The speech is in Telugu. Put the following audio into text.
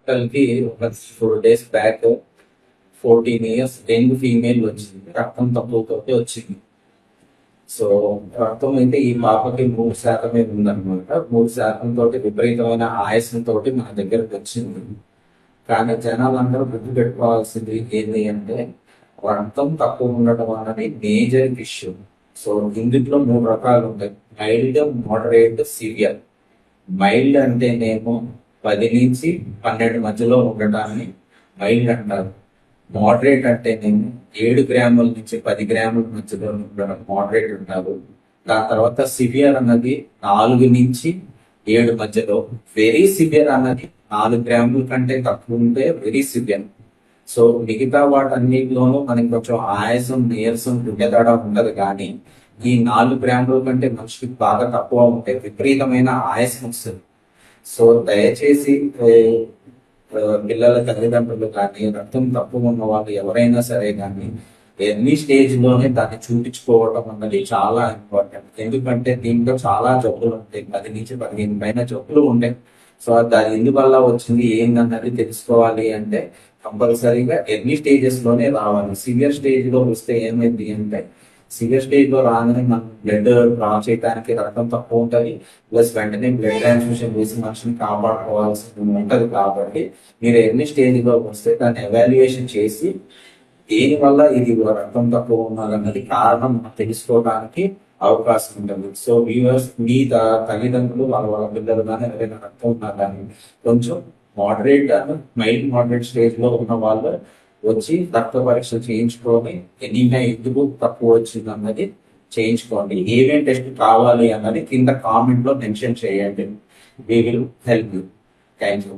డాక్టర్కి ఒక 4 days back 14 years young female వచ్చింది, రక్తం తక్కువతో వచ్చింది. సో రక్తం అయితే ఈ పాపకి 3% ఉందన్నమాట. 3% తోటి విపరీతమైన ఆయాసంతో మన దగ్గరకు వచ్చింది. కానీ జనాలందరూ గుర్తు పెట్టుకోవాల్సింది ఏంటి అంటే, రక్తం తక్కువ ఉండటం అనేది మేజర్ ఇష్యూ. సో ఇందులో 3 రకాలు ఉంటాయి: మైల్డ్, మోడరేట్, సివియర్. మైల్డ్ అంటేనేమో 10 నుంచి 12 మధ్యలో ఉండటాన్ని మైల్డ్ అంటారు. మోడరేట్ అంటేనేమో 7 గ్రాముల నుంచి 10 గ్రాముల మధ్యలో ఉండడం మోడరేట్ అంటారు. దాని తర్వాత సివియర్ అన్నది 4 నుంచి 7 మధ్యలో. వెరీ సివియర్ అన్నది 4 గ్రాముల కంటే తక్కువ ఉంటే వెరీ సివియర్. సో మిగతా వాటన్నిటిలోనూ మనకి కొంచెం ఆయాసం, నీరసం, గుండెదడ ఉండదు. కానీ ఈ 4 గ్రాముల కంటే మనిషికి బాగా తక్కువ ఉంటే విపరీతమైన ఆయాసం వస్తుంది. సో దయచేసి పిల్లల తల్లిదండ్రులు కానీ, రక్తం తక్కువ ఉన్న వాళ్ళు ఎవరైనా సరే కానీ ఎన్ని స్టేజ్ లోనే దాన్ని చూపించుకోవడం అన్నది చాలా ఇంపార్టెంట్. ఎందుకంటే దీంట్లో చాలా జబ్బులు ఉంటాయి, 10 నుంచి 15 పైన జబ్బులు ఉంటాయి. సో దాని ఎందువల్ల వచ్చింది ఏందన్నది తెలుసుకోవాలి అంటే కంపల్సరీగా ఎన్ని స్టేజెస్ లోనే రావాలి. సివియర్ స్టేజ్ లో వస్తే ఏమైంది అంటే, సివియర్ స్టేజ్ లో రాగానే మనం బ్లడ్ డ్రా చేయడానికి రక్తం తక్కువ ఉంటుంది, ప్లస్ వెంటనే బ్లడ్ ట్రాన్స్ఫ్యూషన్ వేసి మనిషిని కాపాడుకోవాల్సి ఉంటది. కాబట్టి మీరు ఎన్ని స్టేజ్ లో వస్తే దాన్ని ఎవాల్యుయేషన్ చేసి దేని వల్ల ఇది రక్తం తక్కువ ఉన్నదన్నది కారణం తెలుసుకోవడానికి అవకాశం ఉంటుంది. సో వ్యూవర్స్, మీ తల్లిదండ్రులు వాళ్ళ పిల్లలు కానీ ఎవరైనా రక్తం ఉన్నా కానీ కొంచెం మోడరేట్ మైల్డ్ మోడరేట్ స్టేజ్ లో ఉన్న వాళ్ళు వచ్చి రక్త పరీక్షలు చేయించుకొని ఎనీమియా ఎందుకు తక్కువ వచ్చింది అన్నది చేయించుకోండి. ఏమేం టెస్ట్ కావాలి అన్నది కింద కామెంట్ లో మెన్షన్ చేయండి. We will help you. Thank you.